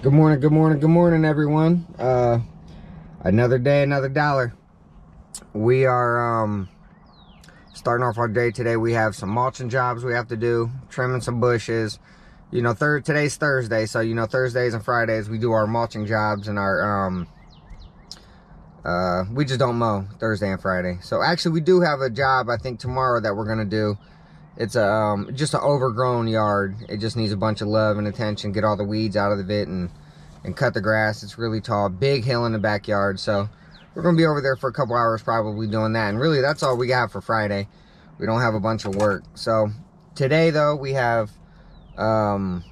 Good morning, everyone. Another day, another dollar. We are starting off our day today. We have some mulching jobs we have to do, trimming some bushes. You know, today's Thursday, so you know Thursdays and Fridays we do our mulching jobs, and our we just don't mow Thursday and Friday. So actually, we do have a job I think tomorrow that we're gonna do. It's a just an overgrown yard. It just needs a bunch of love and attention. Get all the weeds out of it and cut the grass. It's really tall, big hill in the backyard. So we're gonna be over there for a couple hours probably doing that. And really, that's all we got for Friday. We don't have a bunch of work. So today though, we have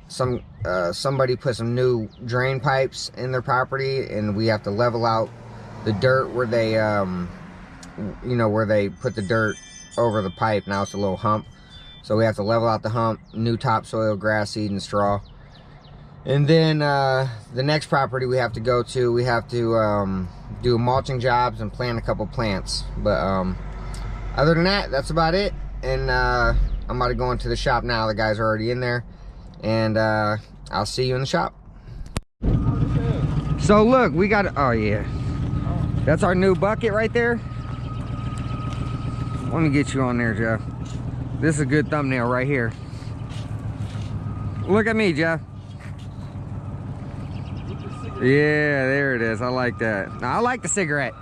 somebody put some new drain pipes in their property, and we have to level out the dirt where they you know, where they put the dirt over the pipe. Now it's a little hump, so we have to level out the hump, new topsoil, grass seed, and straw. And then the next property we have to go to, we have to do mulching jobs and plant a couple plants. But other than that, that's about it. And I'm about to go into the shop now. The guys are already in there, and I'll see you in the shop. So look, we got, oh yeah, that's our new bucket right there. Let me get you on there, Jeff. This is a good thumbnail right here. Look at me, Jeff. Yeah, there it is. I like that. Now, I like the cigarette.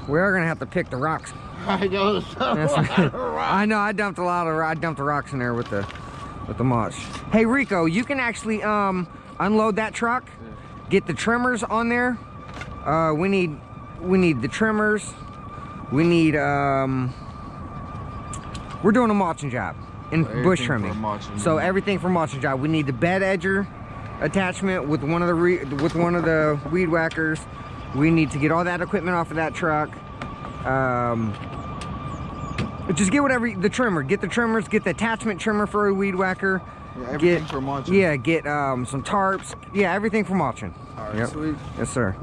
We are gonna have to pick the rocks. I know. I know. I dumped the rocks in there with the mulch. Hey Rico, you can actually unload that truck. Get the trimmers on there. We need the trimmers. We need we're doing a mulching job and bush trimming. So everything for mulching job. We need the bed edger attachment with one of the weed whackers. We need to get all that equipment off of that truck. Just get whatever, the trimmer, get the trimmers, get the attachment trimmer for a weed whacker. Yeah, everything for mulching. Yeah, get some tarps. Yeah, everything for mulching. All right, yep. Sweet. Yes, sir.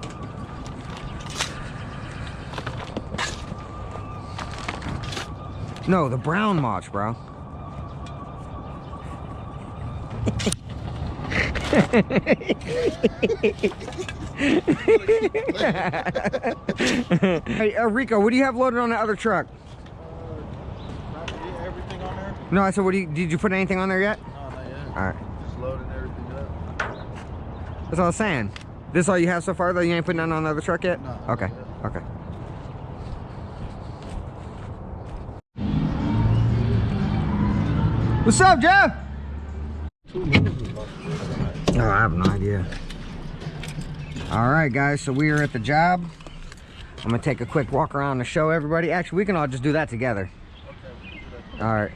No, the brown mulch, bro. Hey, Rico, what do you have loaded on the other truck? Everything on there? No, I said, did you put anything on there yet? No, not yet. All right. Just loading everything up. That's all I was saying. This all you have so far, though? You ain't putting nothing on the other truck yet? No. Okay, okay. What's up, Jeff? Oh, I have no idea. All right, guys, so we are at the job. I'm gonna take a quick walk around to show everybody. Actually, we can all just do that together. Okay. All right.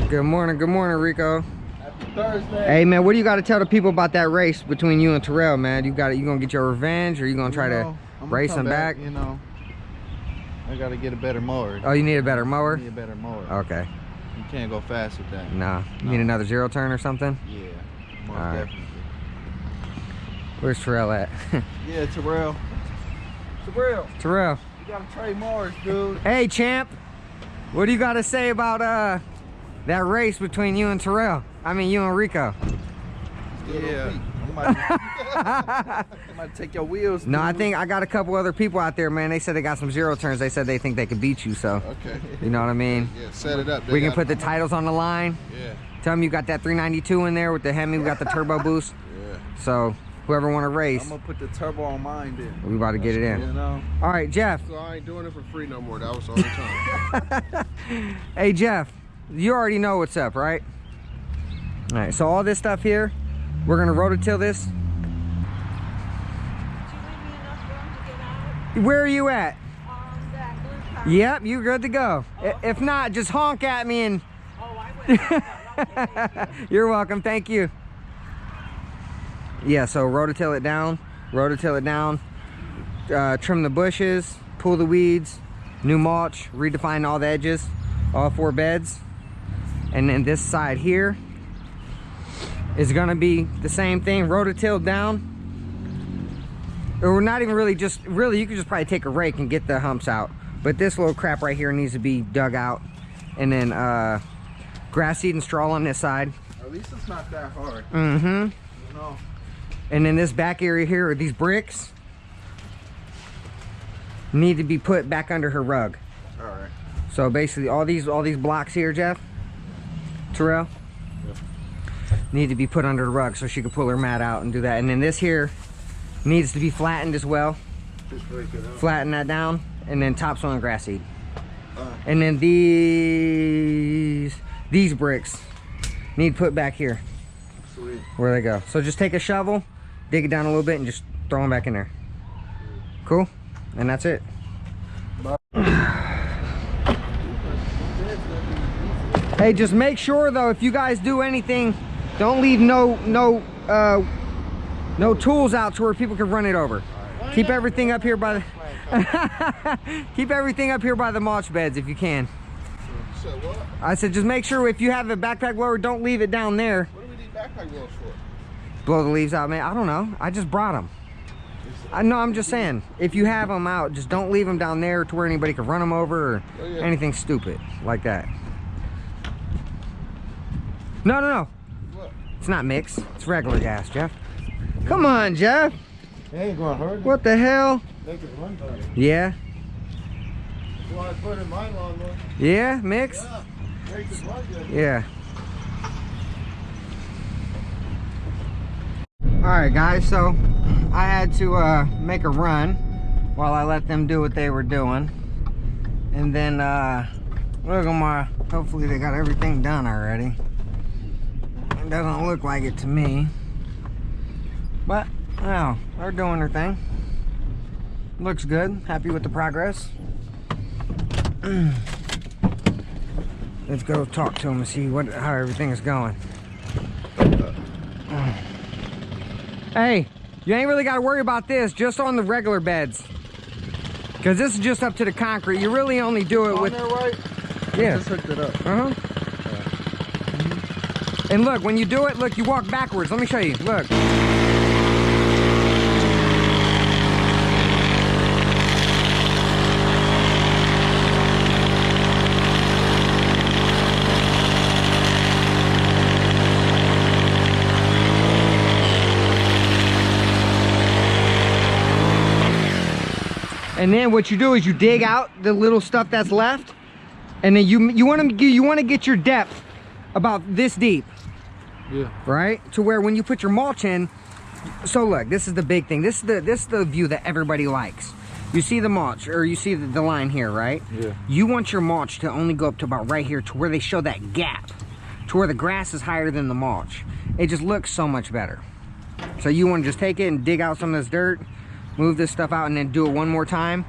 Good morning, Rico. Happy Thursday. Hey, man, what do you got to tell the people about that race between you and Terrell, man? You gonna get your revenge, or you gonna try to race them back? You know, I gotta get a better mower. Oh, you need a better mower? I need a better mower. Okay. You can't go fast with that. Nah. You need another zero turn or something? Yeah, most All right. definitely. Where's Terrell at? Yeah, Terrell. Terrell. You gotta trade mowers, dude. Hey, champ. What do you got to say about that race between you and Terrell? I mean, you and Rico. Yeah. I might take your wheels. No, dude. I think I got a couple other people out there, man. They said they got some zero turns. They said they think they could beat you, so. Okay. You know what I mean? Yeah, set it up. We can put the titles on the line. Yeah. Tell them you got that 392 in there with the Hemi. We got the turbo boost. Yeah. So whoever want to race, I'm gonna put the turbo on mine then. we about to get it in. You know? All right, Jeff. So I ain't doing it for free no more. That was all the time. Hey, Jeff, you already know what's up, right? All right, so all this stuff here, we're gonna rototill this. Did you leave me enough room to get out? Where are you at? That blue car. Yep, you're good to go. If not, just honk at me and... Oh, I went. Okay, thank you. You're welcome, thank you. Yeah, so rototill it down, trim the bushes, pull the weeds, new mulch, redefine all the edges, all 4 beds. And then this side here is gonna be the same thing, rototilled down. Or not even really, just really, you could just probably take a rake and get the humps out. But this little crap right here needs to be dug out. And then grass seed and straw on this side. At least it's not that hard. Mm-hmm. You know. And then this back area here, these bricks need to be put back under her rug. All right. So basically all these blocks here, Jeff, Terrell, need to be put under the rug so she can pull her mat out and do that. And then this here needs to be flattened as well. Just break it up. Flatten that down and then topsoil and grass seed. And then these bricks need put back here. Sweet. Where they go. So just take a shovel, dig it down a little bit, and just throw them back in there. Cool? And that's it. Hey, just make sure though, if you guys do anything, don't leave no tools out to where people can run it over. Keep everything up here by the keep everything up here by the mulch beds if you can. So what? I said just make sure if you have a backpack blower, don't leave it down there. What do we need backpack blowers for? Blow the leaves out, man. I don't know. I just brought them. I know. I'm just saying, if you have them out, just don't leave them down there to where anybody can run them over or anything stupid like that. No. What? It's not mixed. It's regular gas, Jeff. Come on, Jeff. It ain't gonna hurt. What the hell? Make it run better. Yeah. That's why I put in my lawnmower. Yeah, mixed? Yeah. Make it run good. Yeah. Alright guys, so I had to make a run while I let them do what they were doing. And then look at my, hopefully they got everything done already. It doesn't look like it to me. But, well, they're doing their thing. Looks good. Happy with the progress. Let's go talk to them and see how everything is going. Hey, you ain't really got to worry about this, just on the regular beds. Because this is just up to the concrete. You really only do it with... On there, right? Yeah. Just hooked it up. Uh-huh. And look, when you do it, look, you walk backwards. Let me show you. Look. And then what you do is you dig out the little stuff that's left, and then you want to get your depth about this deep. Yeah. Right? To where when you put your mulch in, so look, this is the big thing. This is the view that everybody likes. You see the mulch, or you see the line here, right? Yeah. You want your mulch to only go up to about right here, to where they show that gap, to where the grass is higher than the mulch. It just looks so much better. So you want to just take it and dig out some of this dirt, move this stuff out, and then do it one more time.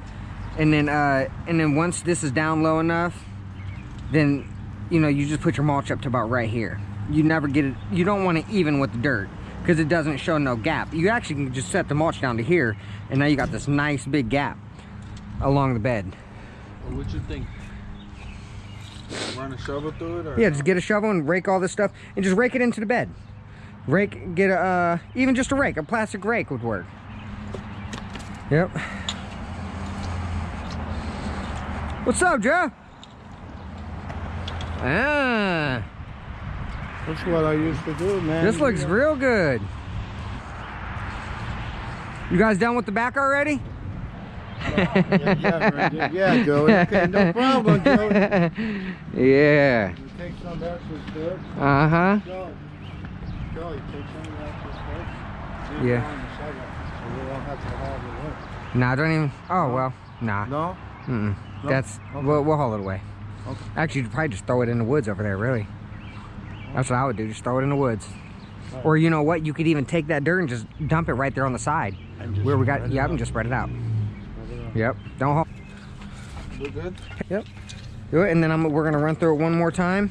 And then once this is down low enough, then you just put your mulch up to about right here. You never get it, you don't want it even with the dirt, because it doesn't show no gap. You actually can just set the mulch down to here, and now you got this nice big gap along the bed. Well, what you think? Run a shovel through it? Or Yeah, just get a shovel and rake all this stuff, and just rake it into the bed. Get a even just a rake, a plastic rake would work. Yep. What's up, Joe? Ah, That's what I used to do, man. this looks real good. You guys done with the back already? Yeah, Joe. Okay, no problem, Joe. Yeah. You take some extra dirt. Uh-huh. Joe, you take some of the extra dirt. Yeah. On the sidewalk, so we won't have to haul it away. Nah, don't even. Oh, well, nah. No? Mm-mm. No? That's, Okay. we'll haul it away. Okay. Actually, you'd probably just throw it in the woods over there, really. That's what I would do, just throw it in the woods. Or you know what, you could even take that dirt and just dump it right there on the side. Where we got, yeah, and just spread it out. Yep, don't haul. We're good? Yep. Do it, and then we're gonna run through it one more time.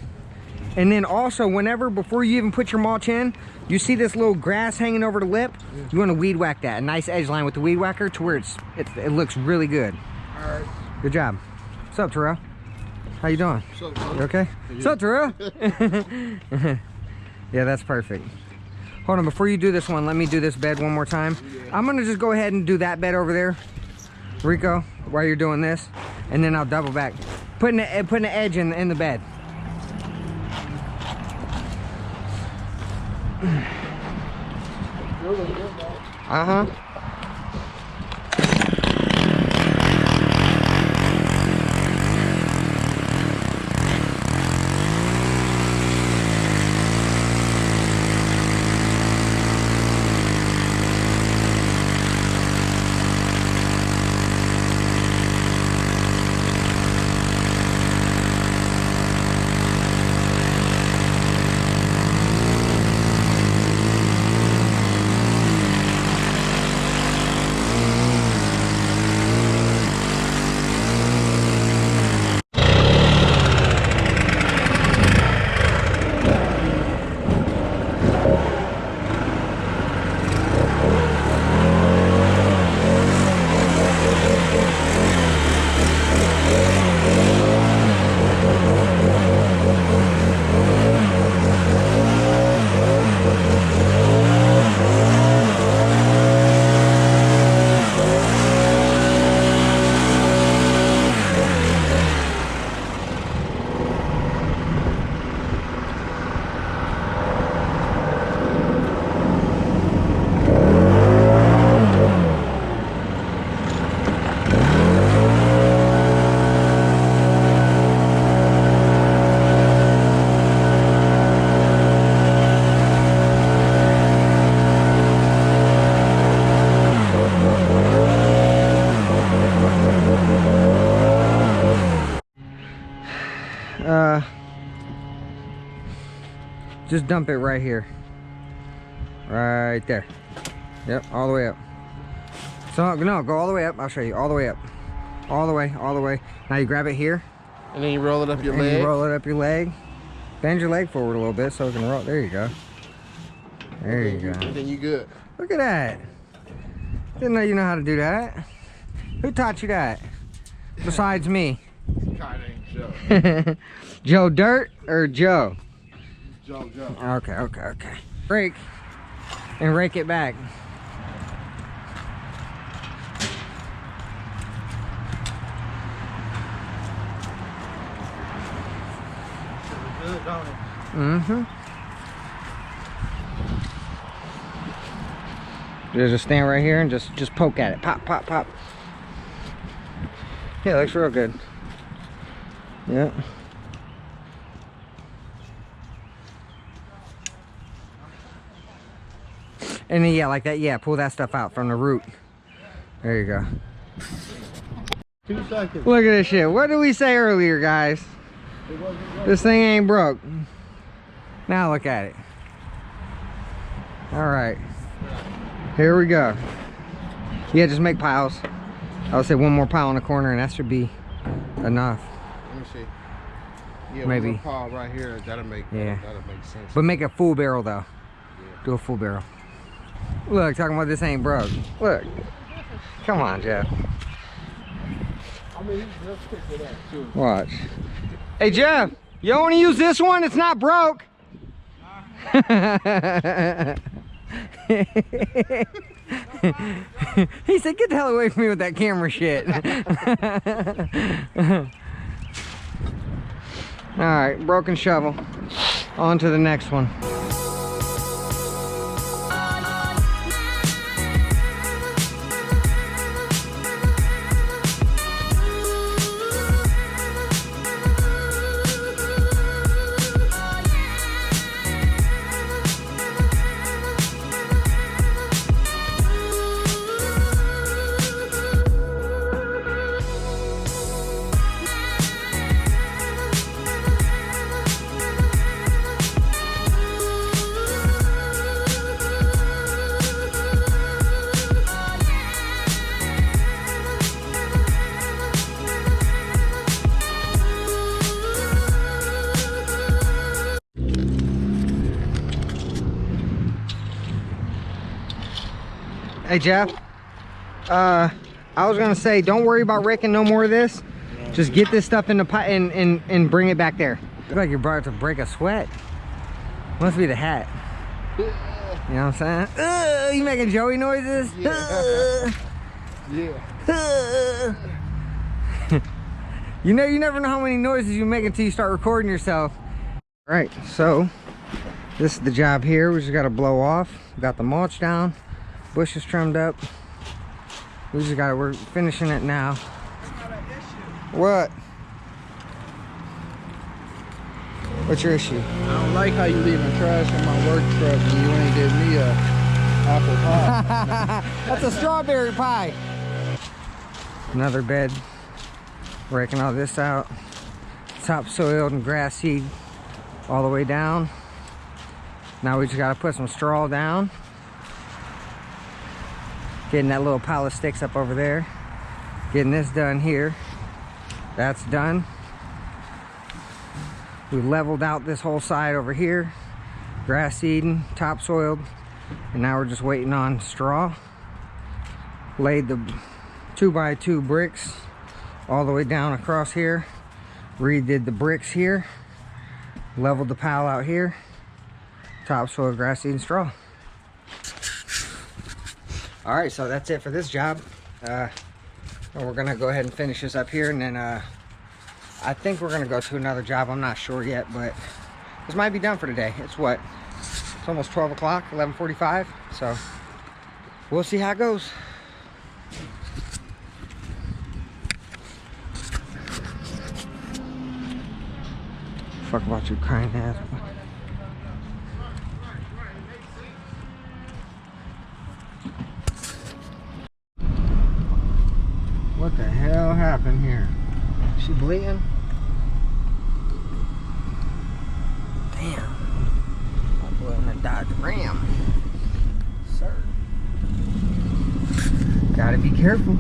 And then also, before you even put your mulch in, you see this little grass hanging over the lip? You wanna weed whack that, a nice edge line with the weed whacker to where it looks really good. All right. Good job. What's up, Terrell? How you doing? What's up, bro? You okay? What's up, Terrell? Yeah, that's perfect. Hold on, before you do this one, let me do this bed one more time. I'm gonna just go ahead and do that bed over there, Rico, while you're doing this. and then I'll double back. Putting the edge in the bed. Uh-huh. Just dump it right here. Right there. Yep, all the way up. So, no, go all the way up. I'll show you. All the way up. All the way, all the way. Now you grab it here. And then you roll it up your and leg. You roll it up your leg. Bend your leg forward a little bit so it can roll. There you go. There you go. And then you good. Look at that. Didn't know you know how to do that. Who taught you that? Besides me. God, ain't Joe. Joe Dirt or Joe? Joe. Okay. Break and rake it back. Good, don't it? Mm-hmm. Just stand right here and just poke at it. Pop, pop, pop. Yeah, looks real good. Yeah. And then, yeah, like that. Yeah, pull that stuff out from the root. There you go. 2 seconds. Look at this shit. What did we say earlier, guys? This thing ain't broke. Now look at it. All right. Here we go. Yeah, just make piles. I would say one more pile in the corner and that should be enough. Let me see. Yeah, Maybe. one pile right here. That'll make sense. But make a full barrel though. Yeah. Do a full barrel. Look, talking about this ain't broke. Look. Come on, Jeff. I mean, let's pick it up too. Watch. Hey, Jeff, you want to use this one? It's not broke. He said, get the hell away from me with that camera shit. All right, broken shovel. On to the next one. Hey Jeff, I was gonna say, don't worry about raking no more of this. Just get this stuff in the pot and bring it back there. Look like you're about to break a sweat. Must be the hat. You know what I'm saying? You making Joey noises? Yeah. Yeah. You know, you never know how many noises you make until you start recording yourself. All right, so this is the job here. We just got to blow off. Got the mulch down, bushes trimmed up. We just got to, we're finishing it now. What? What's your issue? I don't like how you leaving trash in my work truck and you ain't give me a apple pie. That's a strawberry pie. Another bed. Breaking all this out. Topsoiled and grass seed all the way down. Now we just got to put some straw down. Getting that little pile of sticks up over there. Getting this done here. That's done. We leveled out this whole side over here. Grass seeding, topsoiled. And now we're just waiting on straw. Laid the 2x2 bricks all the way down across here. Redid the bricks here. Leveled the pile out here. Topsoil, grass seed, and straw. All right, so that's it for this job. We're gonna go ahead and finish this up here, and then I think we're gonna go to another job. I'm not sure yet, but this might be done for today. It's what? It's almost 12 o'clock, 11:45. So we'll see how it goes. Fuck about you crying ass. What the hell happened here? Is she bleeding? Damn. I'm bleeding a Dodge Ram. Sir. Gotta be careful.